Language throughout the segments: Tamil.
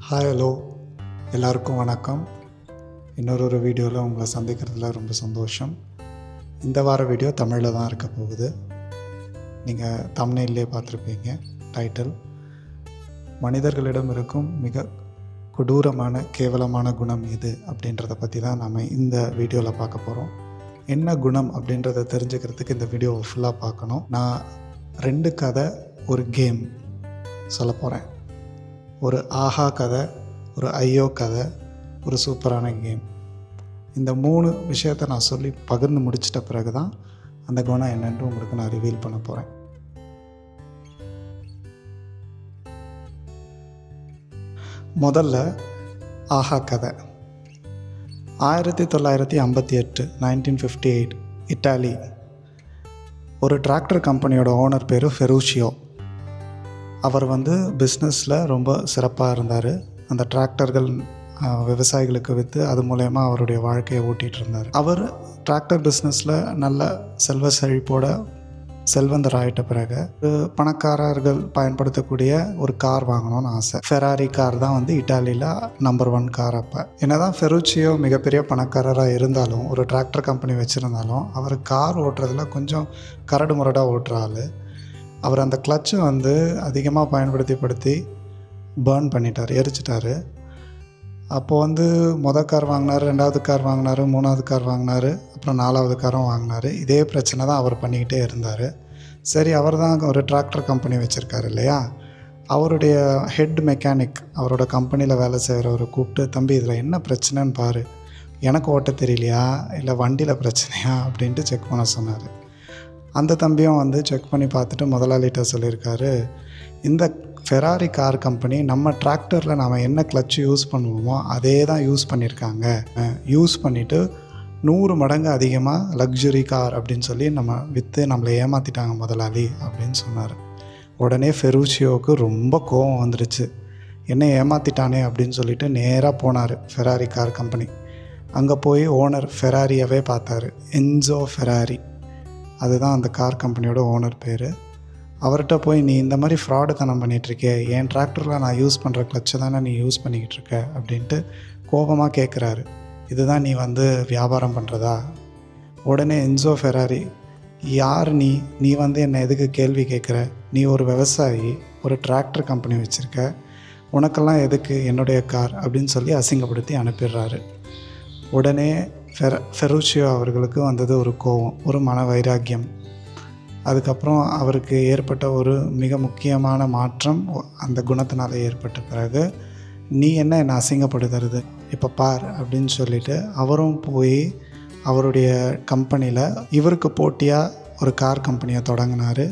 ஹாய் ஹலோ எல்லாருக்கும் வணக்கம். இன்னொரு வீடியோவில் உங்களை சந்திக்கிறதுல ரொம்ப சந்தோஷம். இந்த வார வீடியோ தமிழில் தான் இருக்க போகுது. நீங்கள் தம்ப்நெயிலே பார்த்துருப்பீங்க. டைட்டில் மனிதர்களிடம் இருக்கும் மிக கொடூரமான கேவலமான குணம் எது அப்படின்றத பற்றி தான் நம்ம இந்த வீடியோவில் பார்க்க போகிறோம். என்ன குணம் அப்படின்றத தெரிஞ்சுக்கிறதுக்கு இந்த வீடியோவை ஃபுல்லாக பார்க்கணும். நான் 2 கதை, ஒரு கேம் சொல்ல போகிறேன். ஒரு ஆஹா கதை, ஒரு ஐயோ கதை, ஒரு சூப்பரான கேம். இந்த 3 விஷயத்தை நான் சொல்லி பகிர்ந்து முடிச்சிட்ட பிறகு தான் அந்த குணம் என்னென்று உங்களுக்கு நான் ரிவீல் பண்ண போகிறேன். முதல்ல ஆஹா கதை. 1958 1958 இட்டாலி. ஒரு டிராக்டர் கம்பெனியோட ஓனர் பேர் ஃபெருஷியோ. அவர் பிஸ்னஸில் ரொம்ப சிறப்பாக இருந்தார். அந்த டிராக்டர்கள் விவசாயிகளுக்கு விற்று அது மூலயமா அவருடைய வாழ்க்கையை ஓட்டிகிட்டு இருந்தார். அவர் டிராக்டர் பிஸ்னஸில் நல்ல செல்வ செழிப்போட செல்வந்தர் ஆகிட்ட பிறகு பணக்காரர்கள் பயன்படுத்தக்கூடிய ஒரு கார் வாங்கணும்னு ஆசை. ஃபெராரி கார் தான் இட்டாலியில் நம்பர் 1 கார். அப்போ என்னதான் ஃபெருச்சியோ மிகப்பெரிய பணக்காரராக இருந்தாலும், ஒரு டிராக்டர் கம்பெனி வச்சுருந்தாலும், அவர் கார் ஓட்டுறதுல கொஞ்சம் கரடு முரடாக ஓட்டுற ஆள். அவர் அந்த கிளச்சை அதிகமாக பயன்படுத்தி பேர்ன் பண்ணிட்டார், எரிச்சிட்டார். அப்போது மொதல் கார் வாங்கினார், 2வது கார் வாங்கினார், 3வது கார் வாங்கினார், அப்புறம் 4வது காரும் வாங்கினார். இதே பிரச்சனை தான் அவர் பண்ணிக்கிட்டே இருந்தார். சரி, அவர் தான் ஒரு டிராக்டர் கம்பெனி வச்சுருக்காரு இல்லையா, அவருடைய ஹெட் மெக்கானிக், அவரோட கம்பெனியில் வேலை செய்கிறவரை கூப்பிட்டு, தம்பி இதில் என்ன பிரச்சனைன்னு பாரு, எனக்கு ஓட்ட தெரியலையா இல்லை வண்டியில் பிரச்சனையா அப்படின்ட்டு செக் பண்ண சொன்னார். அந்த தம்பியும் செக் பண்ணி பார்த்துட்டு முதலாளிகிட்ட சொல்லியிருக்காரு, இந்த ஃபெராரி கார் கம்பெனி நம்ம டிராக்டரில் நாம் என்ன கிளச்சு யூஸ் பண்ணுவோமோ அதே தான் யூஸ் பண்ணியிருக்காங்க. யூஸ் பண்ணிவிட்டு 100 மடங்கு அதிகமாக லக்ஸுரி கார் அப்படின்னு சொல்லி நம்ம விற்று நம்மளை ஏமாற்றிட்டாங்க முதலாளி அப்படின்னு சொன்னார். உடனே ஃபெருஷியோவுக்கு ரொம்ப கோபம் வந்துடுச்சு. என்ன ஏமாற்றிட்டானே அப்படின்னு சொல்லிட்டு நேராக போனார் ஃபெராரி கார் கம்பெனி. அங்கே போய் ஓனர் ஃபெராரியவே பார்த்தாரு. என்சோ ஃபெராரி, அதுதான் அந்த கார் கம்பெனியோட ஓனர் பேர். அவர்கிட்ட போய், நீ இந்த மாதிரி ஃப்ராடுத்தனம் பண்ணிகிட்ருக்கே, என் டிராக்டரில் நான் யூஸ் பண்ணுற கிளச்சை தானே நீ யூஸ் பண்ணிக்கிட்டு இருக்க அப்படின்ட்டு கோபமாக கேட்குறாரு. இதுதான் நீ வியாபாரம் பண்ணுறதா? உடனே என்சோ ஃபெராரி, யார் நீ என்னை எதுக்கு கேள்வி கேட்குற? நீ ஒரு விவசாயி, ஒரு டிராக்டர் கம்பெனி வச்சுருக்க, உனக்கெல்லாம் எதுக்கு என்னுடைய கார் அப்படின்னு சொல்லி அசிங்கப்படுத்தி அனுப்பிடுறாரு. உடனே ஃபெருஷியோ அவர்களுக்கு வந்தது ஒரு கோபம், ஒரு மன வைராக்கியம். அதுக்கப்புறம் அவருக்கு ஏற்பட்ட ஒரு மிக முக்கியமான மாற்றம் அந்த குணத்தினால ஏற்பட்ட பிறகு, நீ என்னை அசிங்கப்படுத்துறது, இப்போ பார் அப்படின்னு சொல்லிட்டு அவரும் போய் அவருடைய கம்பெனியில் இவருக்கு போட்டியாக ஒரு கார் கம்பெனியை தொடங்கினார்.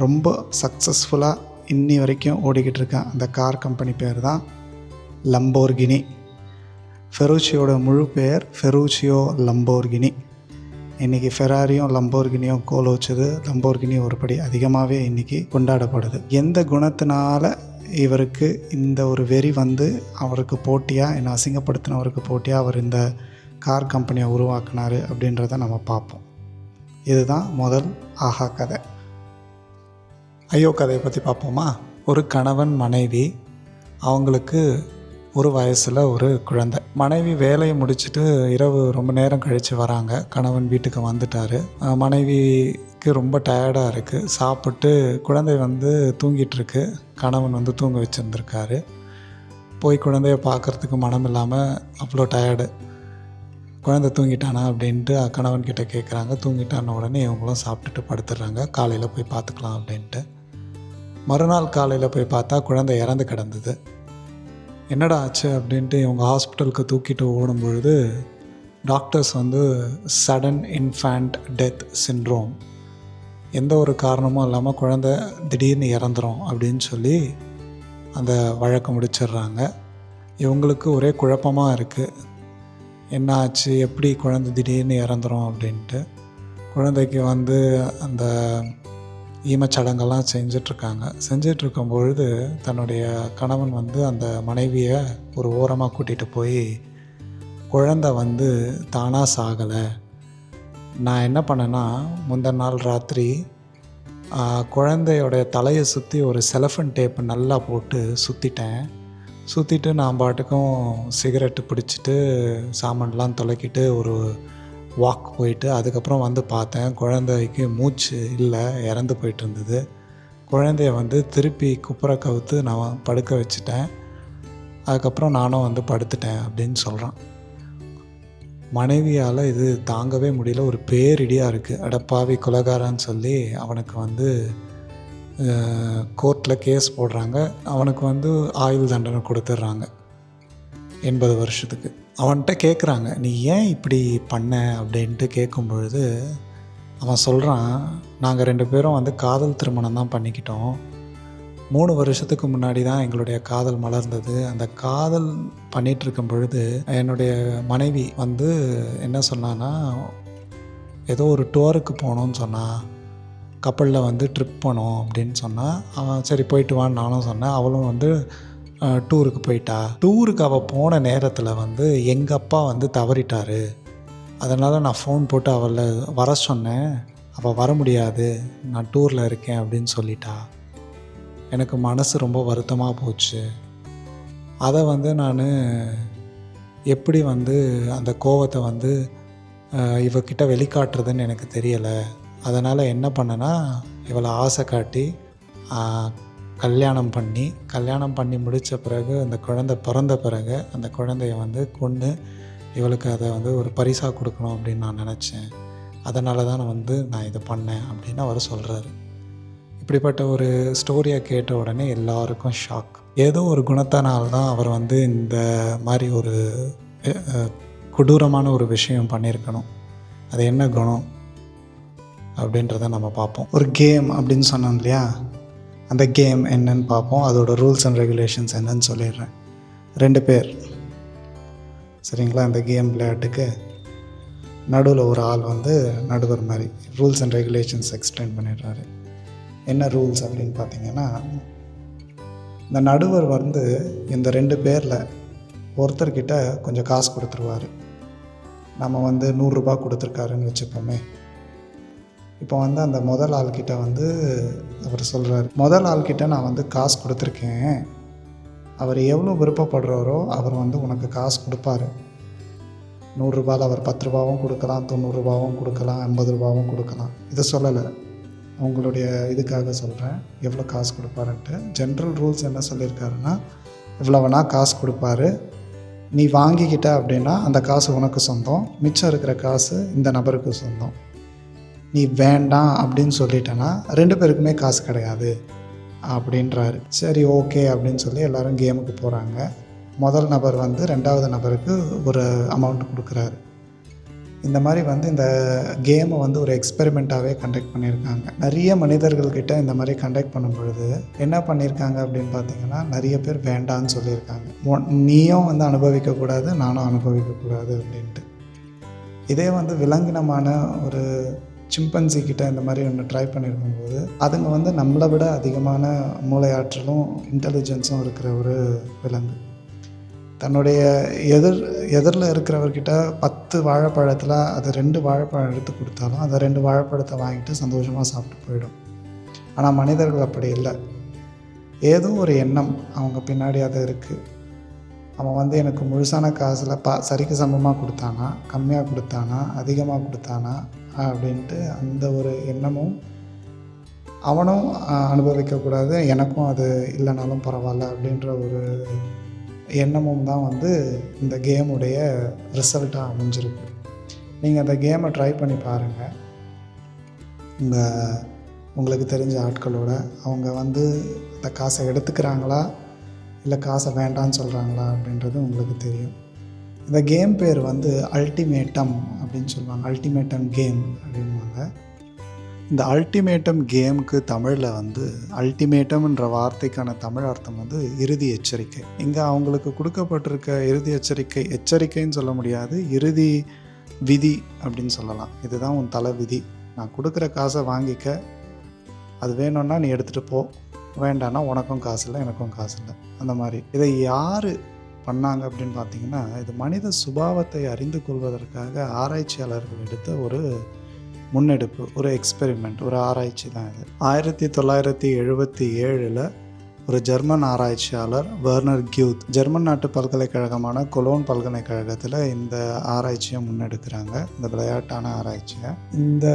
ரொம்ப சக்ஸஸ்ஃபுல்லாக இன்னி வரைக்கும் ஓடிக்கிட்டு இருக்க அந்த கார் கம்பெனி பேர் தான் லம்போர்கினி. ஃபெருஷியோட முழு பெயர் ஃபெருஷியோ லம்போர்கினி. இன்றைக்கி ஃபெராரியும் லம்போர்கினியும் கோல் வச்சது. லம்போர்கினி ஒருபடி அதிகமாகவே இன்றைக்கி கொண்டாடப்படுது. எந்த குணத்தினால இவருக்கு இந்த ஒரு வெறி அவருக்கு போட்டியாக, என்னை அசிங்கப்படுத்தினவருக்கு போட்டியாக அவர் இந்த கார் கம்பெனியை உருவாக்குனார் அப்படின்றத நம்ம பார்ப்போம். இதுதான் முதல் ஆஹா கதை. ஐயோ கதையை பற்றி பார்ப்போமா? ஒரு கணவன் மனைவி, அவங்களுக்கு ஒரு வயசில் ஒரு குழந்தை. மனைவி வேலையை முடிச்சுட்டு இரவு ரொம்ப நேரம் கழித்து வராங்க. கணவன் வீட்டுக்கு வந்துட்டார். மனைவிக்கு ரொம்ப டயர்டாக இருக்குது. சாப்பிட்டு குழந்தை தூங்கிட்டுருக்கு. கணவன் தூங்க வச்சுருந்துருக்காரு. போய் குழந்தைய பார்க்குறதுக்கு மனம் இல்லாமல், அவ்வளோ டயர்டு, குழந்தை தூங்கிட்டானா அப்படின்ட்டு கணவன்கிட்ட கேட்குறாங்க. தூங்கிட்டான உடனே இவங்களும் சாப்பிட்டுட்டு படுத்துடுறாங்க. காலையில் போய் பார்த்துக்கலாம் அப்படின்ட்டு. மறுநாள் காலையில் போய் பார்த்தா குழந்தை இறந்து கிடந்தது. என்னடா ஆச்சு அப்படின்ட்டு இவங்க ஹாஸ்பிட்டலுக்கு தூக்கிட்டு ஓடும்பொழுது doctors sudden infant death syndrome, எந்த ஒரு காரணமும் இல்லாமல் குழந்தை திடீர்னு இறந்துரும் அப்படின்னு சொல்லி அந்த வழக்கை முடிச்சிடுறாங்க. இவங்களுக்கு ஒரே குழப்பமாக இருக்குது, என்ன ஆச்சு, எப்படி குழந்தை திடீர்னு இறந்துரும் அப்படின்ட்டு. குழந்தைக்கு அந்த ஈமச்சடங்கெல்லாம் செஞ்சிட்ருக்கும் பொழுது தன்னுடைய கணவன் அந்த மனைவியை ஒரு ஓரமாக கூட்டிகிட்டு போய், குழந்தை தானாக சாகலை, நான் என்ன பண்ணேன்னா முந்தின நாள் ராத்திரி குழந்தையோடைய தலையை சுற்றி ஒரு செலஃபன் டேப்பு நல்லா போட்டு சுற்றிட்டேன். சுற்றிட்டு நான் பாட்டுக்கும் சிகரெட்டு பிடிச்சிட்டு சாமான்லாம் துலக்கிட்டு ஒரு வாக் போயிட்டு அதுக்கப்புறம் வந்து பார்த்தேன். குழந்தைக்கு மூச்சு இல்லை, இறந்து போயிட்டு இருந்தது. குழந்தைய வந்து திருப்பி குப்புற கவுத்து நான் படுக்க வச்சுட்டேன். அதுக்கப்புறம் நானும் வந்து படுத்துட்டேன் அப்படின்னு சொல்கிறான். மனைவியால் இது தாங்கவே முடியல. ஒரு பேரிடியாக இருக்குது. அடப்பாவி கொலைகாரன்னு சொல்லி அவனுக்கு வந்து கோர்ட்டில் கேஸ் போடுறாங்க. அவனுக்கு வந்து ஆயுள் தண்டனை கொடுத்துட்றாங்க 80 வருஷத்துக்கு. அவன்கிட்ட கேட்குறாங்க, நீ ஏன் இப்படி பண்ண அப்படின்ட்டு கேட்கும் பொழுது அவன் சொல்கிறான், நாங்கள் 2 பேரும் வந்து காதல் திருமணம் தான் பண்ணிக்கிட்டோம். 3 வருஷத்துக்கு முன்னாடி தான் எங்களுடைய காதல் மலர்ந்தது. அந்த காதல் பண்ணிகிட்ருக்கும் பொழுது என்னுடைய மனைவி வந்து என்ன சொன்னான்னா, ஏதோ ஒரு டூருக்கு போகணுன்னு சொன்னான். கப்பலில் வந்து ட்ரிப் போனோம் அப்படின்னு சொன்னான். அவன் சரி போயிட்டு வான்னு நானும் சொன்னேன். அவளும் வந்து டூருக்கு போயிட்டா. டூருக்கு அவள் போன நேரத்தில் வந்து எங்கள் அப்பா வந்து தவறிட்டார். அதனால் நான் ஃபோன் போட்டு அவளை வர சொன்னேன். அவள் வர முடியாது, நான் டூரில் இருக்கேன் அப்படின்னு சொல்லிட்டா. எனக்கு மனசு ரொம்ப வருத்தமாக போச்சு. அதை வந்து நான் எப்படி வந்து அந்த கோவத்தை வந்து இவக்கிட்ட வெளிக்காட்டுறதுன்னு எனக்கு தெரியலை. அதனால் என்ன பண்ணேன்னா, இவளை ஆசை காட்டி கல்யாணம் பண்ணி முடித்த பிறகு அந்த குழந்தை பிறந்த பிறகு அந்த குழந்தைய வந்து கொன்று இவளுக்கு அதை வந்து ஒரு பரிசாக கொடுக்கணும் அப்படின்னு நான் நினச்சேன். அதனால தான் நான் இதை பண்ணேன் அப்படின்னு அவர் சொல்கிறாரு. இப்படிப்பட்ட ஒரு ஸ்டோரியை கேட்ட உடனே எல்லாருக்கும் ஷாக். ஏதோ ஒரு குணத்தினால் தான் அவர் வந்து இந்த மாதிரி ஒரு கொடூரமான ஒரு விஷயம் பண்ணியிருக்கணும். அது என்ன குணம் அப்படின்றத நம்ம பார்ப்போம். ஒரு கேம் அப்படின்னு சொன்னோம் இல்லையா, அந்த கேம் என்னன்னு பார்ப்போம். அதோட ரூல்ஸ் அண்ட் ரெகுலேஷன்ஸ் என்னன்னு சொல்லிடுறேன். 2 பேர் சரிங்களா. இந்த கேம் விளையாட்டுக்கு நடுவில் ஒரு ஆள் வந்து நடுவர் மாதிரி ரூல்ஸ் அண்ட் ரெகுலேஷன்ஸ் எக்ஸ்பிளைன் பண்ணிடுறாரு. என்ன ரூல்ஸ் அப்படின்னு பார்த்தீங்கன்னா, இந்த நடுவர் வந்து இந்த 2 பேரில் ஒருத்தர்கிட்ட கொஞ்சம் காசு கொடுத்துருவார். நம்ம வந்து 100 ரூபாய் கொடுத்துருக்காருன்னு வச்சுப்போமே. இப்போ வந்து அந்த முதல் ஆள்கிட்ட வந்து அவர் சொல்கிறார், முதல் ஆள்கிட்ட நான் வந்து காசு கொடுத்துருக்கேன், அவர் எவ்வளோ விருப்பப்படுறாரோ அவர் வந்து உனக்கு காசு கொடுப்பார். 100 ரூபாயில் அவர் 10 ரூபாவும் கொடுக்கலாம், 90 ரூபாவும் கொடுக்கலாம், 50 ரூபாவும் கொடுக்கலாம். இதை சொல்லலை, அவங்களுடைய இதுக்காக சொல்கிறேன் எவ்வளோ காசு கொடுப்பாருன்ட்டு. ஜென்ரல் ரூல்ஸ் என்ன சொல்லியிருக்காருன்னா, இவ்வளோ வேணால் காசு கொடுப்பாரு, நீ வாங்கிக்கிட்ட அப்படின்னா அந்த காசு உனக்கு சொந்தம், மிச்சம் இருக்கிற காசு இந்த நபருக்கு சொந்தம். நீ வேண்டாம் அப்படின்னு சொல்லிட்டேன்னா 2 பேருக்குமே காசு கிடையாது அப்படின்றாரு. சரி ஓகே அப்படின்னு சொல்லி எல்லோரும் கேமுக்கு போகிறாங்க. முதல் நபர் வந்து 2வது நபருக்கு ஒரு அமௌண்ட் கொடுக்குறாரு. இந்த மாதிரி வந்து இந்த கேமை வந்து ஒரு எக்ஸ்பெரிமெண்ட்டாகவே கண்டக்ட் பண்ணியிருக்காங்க. நிறைய மனிதர்கள்கிட்ட இந்த மாதிரி கண்டக்ட் பண்ணும் பொழுது என்ன பண்ணியிருக்காங்க அப்படின்னு பார்த்தீங்கன்னா, நிறைய பேர் வேண்டான்னு சொல்லியிருக்காங்க. நீயும் வந்து அனுபவிக்கக்கூடாது, நானும் அனுபவிக்கக்கூடாது அப்படின்ட்டு. இதே வந்து விலங்கினமான ஒரு சிம்பன்சி கிட்ட இந்த மாதிரி ஒன்று ட்ரை பண்ணியிருக்கும்போது அதுங்க வந்து நம்மளை விட அதிகமான மூளையாற்றலும் இன்டெலிஜென்ஸும் இருக்கிற ஒரு விலங்கு. தன்னுடைய எதிரில் இருக்கிறவர்கிட்ட 10 வாழைப்பழத்தில் அது 2 வாழைப்பழம் எடுத்து கொடுத்தாலும் அந்த 2 வாழைப்பழத்தை வாங்கிட்டு சந்தோஷமாக சாப்பிட்டு போயிடும். ஆனால் மனிதர்கள் அப்படி இல்லை. ஏதோ ஒரு எண்ணம் அவங்க பின்னாடி அது இருக்குது. அவன் வந்து எனக்கு முழுசான காசில் சரிக்கு சமமாக கொடுத்தானா, கம்மியாக கொடுத்தானா, அதிகமாக கொடுத்தானா அப்படின்ட்டு அந்த ஒரு எண்ணமும், அவனும் அனுபவிக்கக்கூடாது, எனக்கும் அது இல்லைனாலும் பரவாயில்ல அப்படின்ற ஒரு எண்ணமும் தான் வந்து இந்த கேமுடைய ரிசல்ட்டாக அமைஞ்சிருக்கு. நீங்கள் அந்த கேமை ட்ரை பண்ணி பாருங்கள். உங்களுக்கு தெரிஞ்ச ஆட்களோட அவங்க வந்து அந்த காசை எடுத்துக்கிறாங்களா இல்லை காசை வேண்டான்னு சொல்கிறாங்களா அப்படின்றது உங்களுக்கு தெரியும். இந்த கேம் பேர் வந்து அல்டிமேட்டம் அப்படின்னு சொல்லுவாங்க. அல்டிமேட்டம் கேம் அப்படின்வாங்க. இந்த அல்டிமேட்டம் கேமுக்கு தமிழில் வந்து அல்டிமேட்டம்ன்ற வார்த்தைக்கான தமிழ் அர்த்தம் வந்து இறுதி எச்சரிக்கை. இங்கே அவங்களுக்கு கொடுக்கப்பட்டிருக்க இறுதி எச்சரிக்கைன்னு சொல்ல முடியாது, இறுதி விதி அப்படின்னு சொல்லலாம். இதுதான் உன் தலை விதி. நான் கொடுக்குற காசை வாங்கிக்க, அது வேணும்னா நீ எடுத்துகிட்டு போ, வேண்டான்னா உனக்கும் காசு இல்லை எனக்கும் காசு இல்லை, அந்த மாதிரி. இதை யார் பண்ணாங்க அப்படின்னு பார்த்தீங்கன்னா, இது மனித சுபாவத்தை அறிந்து கொள்வதற்காக ஆராய்ச்சியாளர்கள் எடுத்த ஒரு முன்னெடுப்பு, ஒரு எக்ஸ்பெரிமெண்ட், ஒரு ஆராய்ச்சி தான் இது. 1977 ஒரு ஜெர்மன் ஆராய்ச்சியாளர் வெர்னர் கியூத். ஜெர்மன் நாட்டு பல்கலைக்கழகமான கொலோன் பல்கலைக்கழகத்தில் இந்த ஆராய்ச்சியை முன்னெடுக்கிறாங்க, இந்த விளையாட்டான ஆராய்ச்சியை. இந்த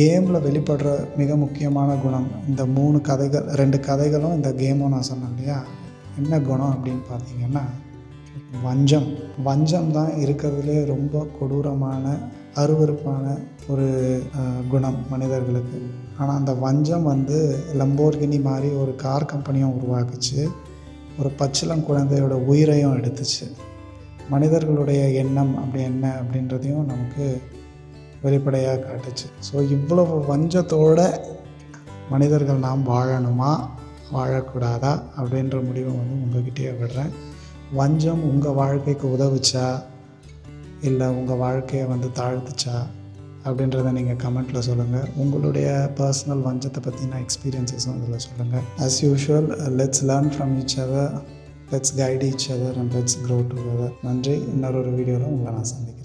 கேமில் வெளிப்படுற மிக முக்கியமான குணம், இந்த 3 கதைகள், 2 கதைகளும் இந்த கேமும் நான் சொன்னேன் இல்லையா, என்ன குணம் அப்படின்னு பார்த்தீங்கன்னா வஞ்சம் தான் இருக்கிறதுலே ரொம்ப கொடூரமான அருவருப்பான ஒரு குணம் மனிதர்களுக்கு. ஆனால் அந்த வஞ்சம் லம்போர்கினி மாதிரி ஒரு கார் கம்பெனியும் உருவாக்குச்சு, ஒரு பச்சிளம் குழந்தையோட உயிரையும் எடுத்துச்சு. மனிதர்களுடைய எண்ணம் அப்படி என்ன அப்படின்றதையும் நமக்கு வெளிப்படையாக காட்டுச்சு. ஸோ இவ்வளவு வஞ்சத்தோட மனிதர்கள் நாம் வாழணுமா வாழக்கூடாதா அப்படின்ற முடிவை உங்கள்கிட்டயே விடுறேன். வஞ்சம் உங்கள் வாழ்க்கைக்கு உதவுச்சா இல்லை உங்கள் வாழ்க்கையை தாழ்த்துச்சா அப்படின்றத நீங்கள் கமெண்ட்டில் சொல்லுங்கள். உங்களுடைய பர்சனல் வஞ்சத்தை பற்றின எக்ஸ்பீரியன்ஸஸும் இதில் சொல்லுங்கள். As usual, let's learn from each other, let's guide each other and let's grow together. நன்றி. இன்னொரு வீடியோவில் உங்களை நான் சந்திக்கிறேன்.